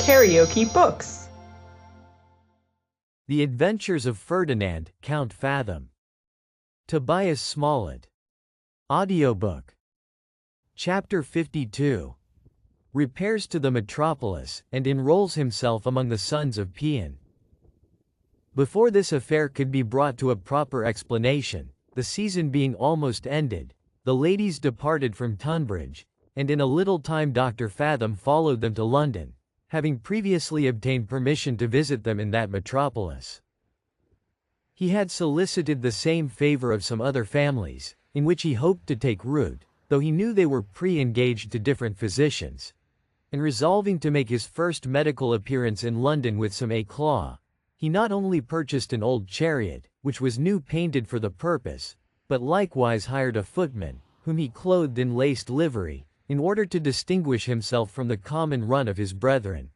KaraokeBooks. The Adventures of Ferdinand, Count Fathom. Tobias Smollett. Audiobook. Chapter 52. Repairs to the metropolis, and enrolls himself among the sons of Peon. Before this affair could be brought to a proper explanation, the season being almost ended, the ladies departed from Tunbridge, and in a little time Dr. Fathom followed them to London, having previously obtained permission to visit them in that metropolis. He had solicited the same favor of some other families, in which he hoped to take root, though he knew they were pre-engaged to different physicians, and resolving to make his first medical appearance in London with some éclat, he not only purchased an old chariot, which was new painted for the purpose, but likewise hired a footman, whom he clothed in laced livery, in order to distinguish himself from the common run of his brethren.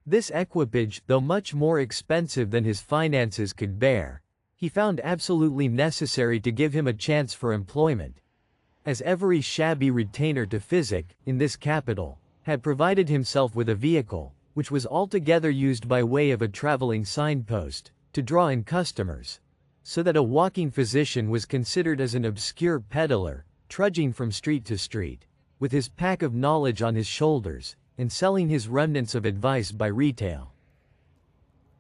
This equipage, though much more expensive than his finances could bear, he found absolutely necessary to give him a chance for employment, as every shabby retainer to physic, in this capital, had provided himself with a vehicle, which was altogether used by way of a traveling signpost, to draw in customers, so that a walking physician was considered as an obscure peddler, trudging from street to street, with his pack of knowledge on his shoulders, and selling his remnants of advice by retail.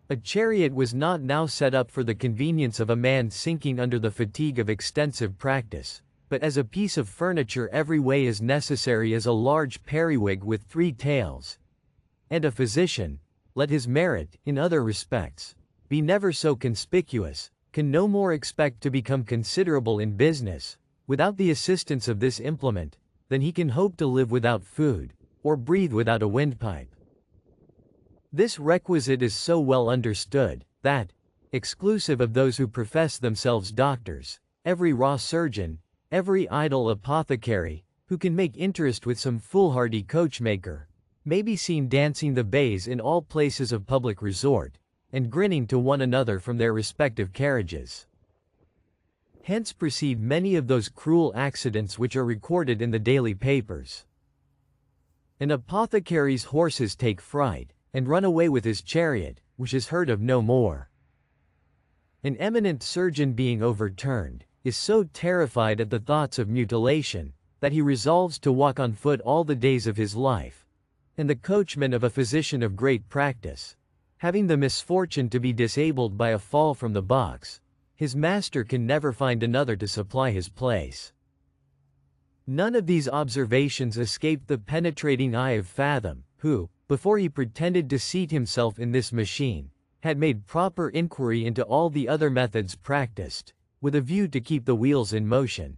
A chariot was not now set up for the convenience of a man sinking under the fatigue of extensive practice, but as a piece of furniture every way as necessary as a large periwig with 3 tails. And a physician, let his merit, in other respects, be never so conspicuous, can no more expect to become considerable in business, without the assistance of this implement, than he can hope to live without food, or breathe without a windpipe. This requisite is so well understood, that, exclusive of those who profess themselves doctors, every raw surgeon, every idle apothecary, who can make interest with some foolhardy coachmaker, may be seen dancing the bays in all places of public resort, and grinning to one another from their respective carriages. Hence proceed many of those cruel accidents which are recorded in the daily papers. An apothecary's horses take fright, and run away with his chariot, which is heard of no more. An eminent surgeon being overturned, is so terrified at the thoughts of mutilation, that he resolves to walk on foot all the days of his life. And the coachman of a physician of great practice, having the misfortune to be disabled by a fall from the box, his master can never find another to supply his place. None of these observations escaped the penetrating eye of Fathom, who, before he pretended to seat himself in this machine, had made proper inquiry into all the other methods practiced, with a view to keep the wheels in motion.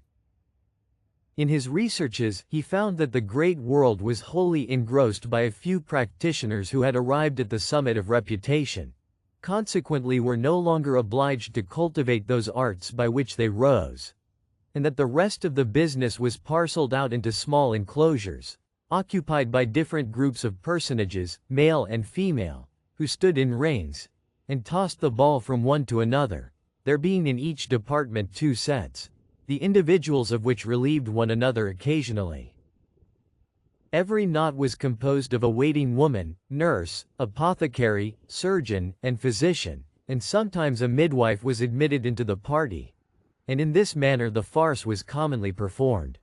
In his researches, he found that the great world was wholly engrossed by a few practitioners who had arrived at the summit of reputation, consequently were no longer obliged to cultivate those arts by which they rose, and that the rest of the business was parceled out into small enclosures, occupied by different groups of personages, male and female, who stood in rings, and tossed the ball from one to another, there being in each department 2 sets, the individuals of which relieved one another occasionally. Every knot was composed of a waiting woman, nurse, apothecary, surgeon, and physician, and sometimes a midwife was admitted into the party, and in this manner the farce was commonly performed.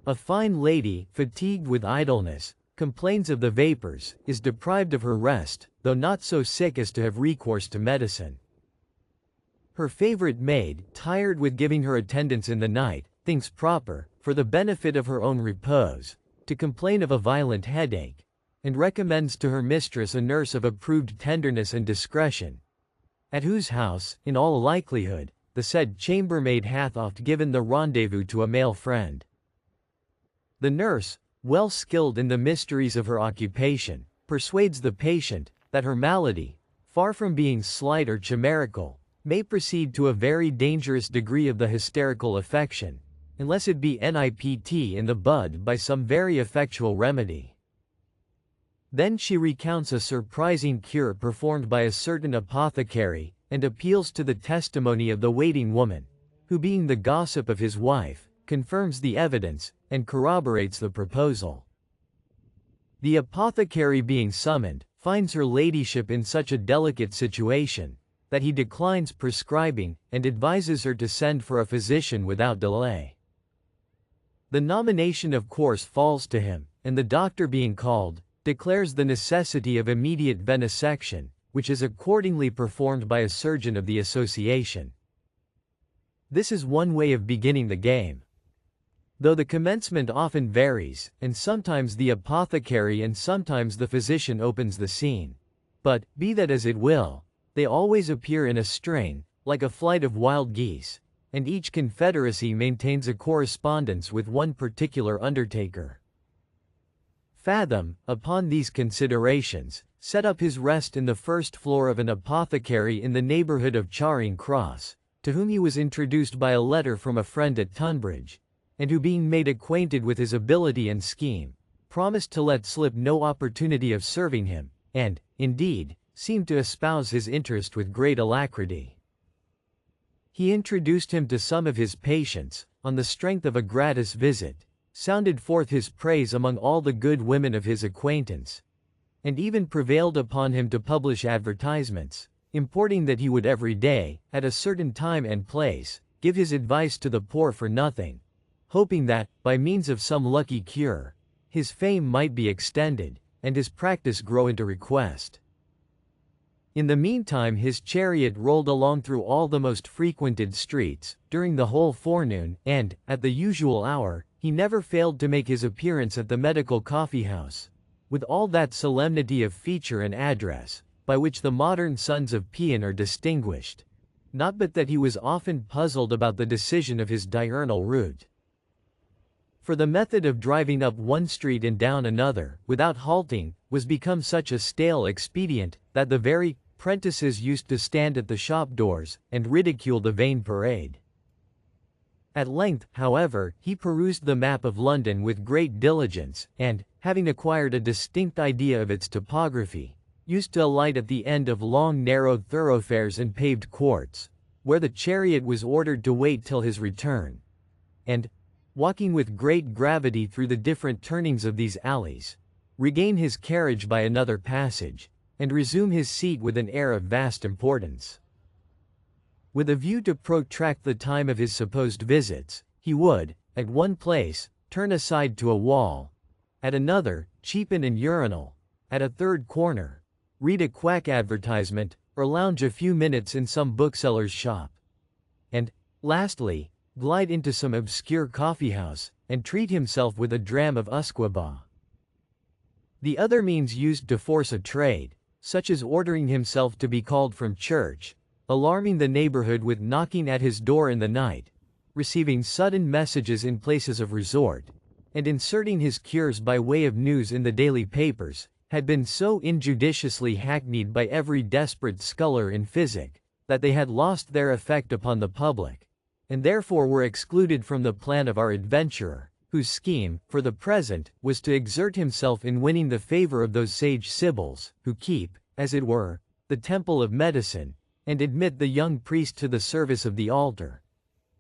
A fine lady, fatigued with idleness, complains of the vapors, is deprived of her rest, though not so sick as to have recourse to medicine. Her favorite maid, tired with giving her attendance in the night, thinks proper, for the benefit of her own repose, to complain of a violent headache, and recommends to her mistress a nurse of approved tenderness and discretion, at whose house, in all likelihood, the said chambermaid hath oft given the rendezvous to a male friend. The nurse, well skilled in the mysteries of her occupation, persuades the patient, that her malady, far from being slight or chimerical, may proceed to a very dangerous degree of the hysterical affection, unless it be nipt in the bud by some very effectual remedy. Then she recounts a surprising cure performed by a certain apothecary, and appeals to the testimony of the waiting woman, who being the gossip of his wife, confirms the evidence, and corroborates the proposal. The apothecary being summoned, finds her ladyship in such a delicate situation, that he declines prescribing, and advises her to send for a physician without delay. The nomination of course falls to him, and the doctor being called, declares the necessity of immediate venesection, which is accordingly performed by a surgeon of the association. This is one way of beginning the game. Though the commencement often varies, and sometimes the apothecary and sometimes the physician opens the scene. But, be that as it will, they always appear in a string, like a flight of wild geese, and each confederacy maintains a correspondence with one particular undertaker. Fathom, upon these considerations, set up his rest in the first floor of an apothecary in the neighborhood of Charing Cross, to whom he was introduced by a letter from a friend at Tunbridge, and who being made acquainted with his ability and scheme, promised to let slip no opportunity of serving him, and, indeed, seemed to espouse his interest with great alacrity. He introduced him to some of his patients, on the strength of a gratis visit, sounded forth his praise among all the good women of his acquaintance, and even prevailed upon him to publish advertisements, importing that he would every day, at a certain time and place, give his advice to the poor for nothing, hoping that, by means of some lucky cure, his fame might be extended, and his practice grow into request. In the meantime his chariot rolled along through all the most frequented streets, during the whole forenoon, and, at the usual hour, he never failed to make his appearance at the medical coffee-house, with all that solemnity of feature and address, by which the modern sons of Paean are distinguished, not but that he was often puzzled about the decision of his diurnal route. For the method of driving up one street and down another, without halting, was become such a stale expedient, that the very prentices used to stand at the shop doors, and ridicule the vain parade. At length, however, he perused the map of London with great diligence, and, having acquired a distinct idea of its topography, used to alight at the end of long narrow thoroughfares and paved courts, where the chariot was ordered to wait till his return, and, walking with great gravity through the different turnings of these alleys, regain his carriage by another passage, and resume his seat with an air of vast importance. With a view to protract the time of his supposed visits, he would, at one place, turn aside to a wall, at another, cheapen an urinal, at a third corner, read a quack advertisement, or lounge a few minutes in some bookseller's shop, and, lastly, glide into some obscure coffee-house, and treat himself with a dram of usquebaugh. The other means used to force a trade, such as ordering himself to be called from church, alarming the neighborhood with knocking at his door in the night, receiving sudden messages in places of resort, and inserting his cures by way of news in the daily papers, had been so injudiciously hackneyed by every desperate scholar in physic, that they had lost their effect upon the public, and therefore were excluded from the plan of our adventurer, whose scheme, for the present, was to exert himself in winning the favor of those sage sibyls, who keep, as it were, the temple of medicine, and admit the young priest to the service of the altar.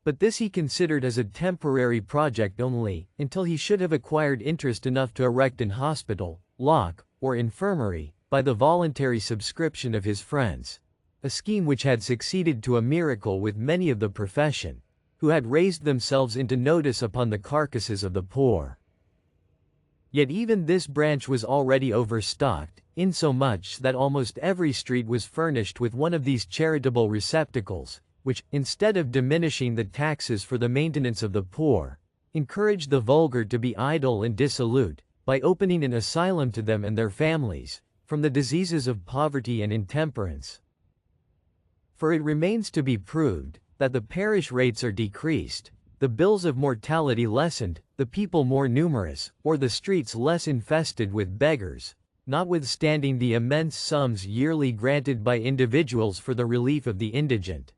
But this he considered as a temporary project only, until he should have acquired interest enough to erect an hospital, lock, or infirmary, by the voluntary subscription of his friends, a scheme which had succeeded to a miracle with many of the profession, who had raised themselves into notice upon the carcasses of the poor. Yet even this branch was already overstocked, insomuch that almost every street was furnished with one of these charitable receptacles, which, instead of diminishing the taxes for the maintenance of the poor, encouraged the vulgar to be idle and dissolute, by opening an asylum to them and their families, from the diseases of poverty and intemperance. For it remains to be proved, that the parish rates are decreased, the bills of mortality lessened, the people more numerous, or the streets less infested with beggars, notwithstanding the immense sums yearly granted by individuals for the relief of the indigent.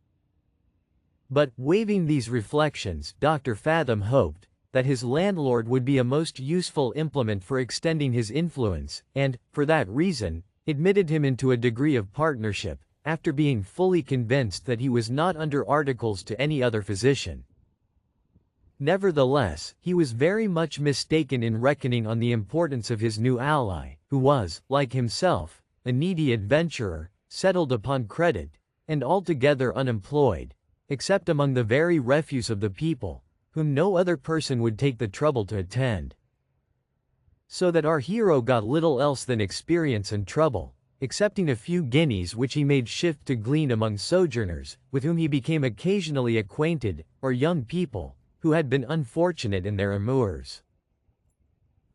But, waiving these reflections, Dr. Fathom hoped that his landlord would be a most useful implement for extending his influence, and, for that reason, admitted him into a degree of partnership, after being fully convinced that he was not under articles to any other physician. Nevertheless, he was very much mistaken in reckoning on the importance of his new ally, who was, like himself, a needy adventurer, settled upon credit, and altogether unemployed, except among the very refuse of the people, whom no other person would take the trouble to attend. So that our hero got little else than experience and trouble, excepting a few guineas which he made shift to glean among sojourners, with whom he became occasionally acquainted, or young people, who had been unfortunate in their amours.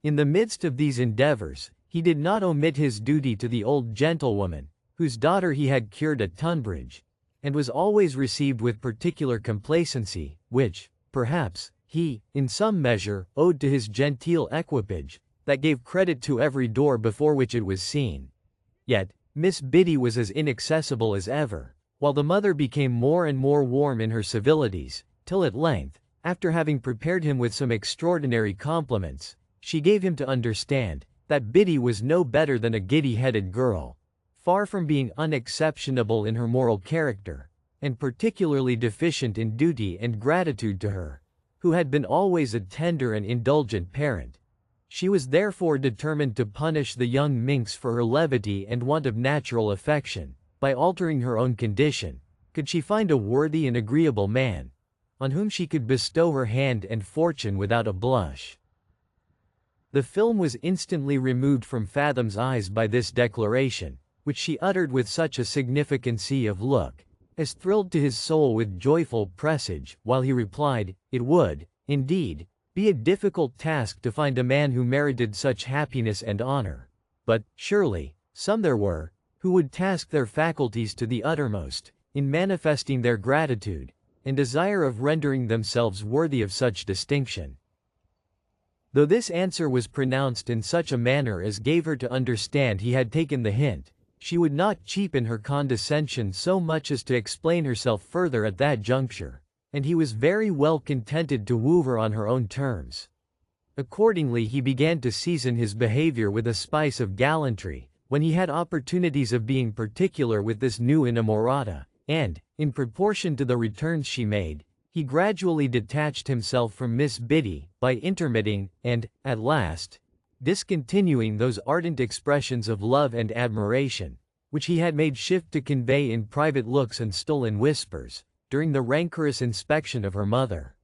In the midst of these endeavors, he did not omit his duty to the old gentlewoman, whose daughter he had cured at Tunbridge, and was always received with particular complacency, which, perhaps, he, in some measure, owed to his genteel equipage, that gave credit to every door before which it was seen. Yet, Miss Biddy was as inaccessible as ever, while the mother became more and more warm in her civilities, till at length, after having prepared him with some extraordinary compliments, she gave him to understand that Biddy was no better than a giddy-headed girl, far from being unexceptionable in her moral character, and particularly deficient in duty and gratitude to her, who had been always a tender and indulgent parent. She was therefore determined to punish the young minx for her levity and want of natural affection, by altering her own condition, could she find a worthy and agreeable man, on whom she could bestow her hand and fortune without a blush. The film was instantly removed from Fathom's eyes by this declaration, which she uttered with such a significancy of look, as thrilled to his soul with joyful presage, while he replied, "It would, indeed, be a difficult task to find a man who merited such happiness and honor, but, surely, some there were, who would task their faculties to the uttermost, in manifesting their gratitude, and desire of rendering themselves worthy of such distinction." Though this answer was pronounced in such a manner as gave her to understand he had taken the hint, she would not cheapen her condescension so much as to explain herself further at that juncture, and he was very well contented to woo her on her own terms. Accordingly he began to season his behavior with a spice of gallantry, when he had opportunities of being particular with this new inamorata, and, in proportion to the returns she made, he gradually detached himself from Miss Biddy, by intermitting, and, at last, discontinuing those ardent expressions of love and admiration, which he had made shift to convey in private looks and stolen whispers, during the rancorous inspection of her mother.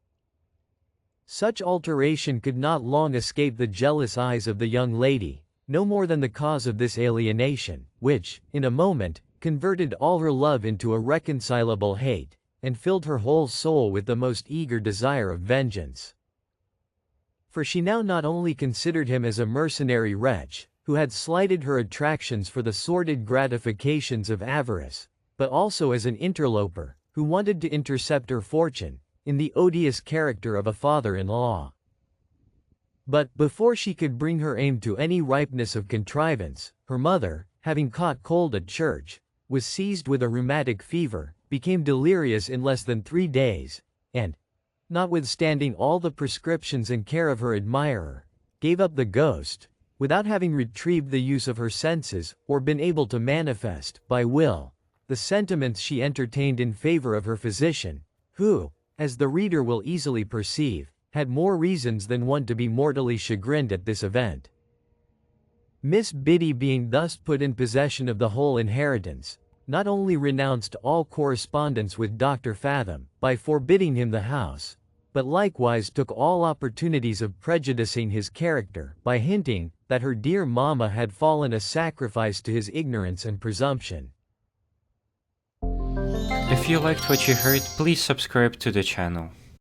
Such alteration could not long escape the jealous eyes of the young lady, no more than the cause of this alienation, which, in a moment, converted all her love into a reconcilable hate, and filled her whole soul with the most eager desire of vengeance. For she now not only considered him as a mercenary wretch, who had slighted her attractions for the sordid gratifications of avarice, but also as an interloper, who wanted to intercept her fortune, in the odious character of a father-in-law. But, before she could bring her aim to any ripeness of contrivance, her mother, having caught cold at church, was seized with a rheumatic fever, became delirious in less than 3 days, and, notwithstanding all the prescriptions and care of her admirer, gave up the ghost, without having retrieved the use of her senses, or been able to manifest, by will, the sentiments she entertained in favor of her physician, who, as the reader will easily perceive, had more reasons than one to be mortally chagrined at this event. Miss Biddy, being thus put in possession of the whole inheritance, not only renounced all correspondence with Dr. Fathom, by forbidding him the house, but likewise took all opportunities of prejudicing his character, by hinting that her dear mamma had fallen a sacrifice to his ignorance and presumption. If you liked what you heard, please subscribe to the channel.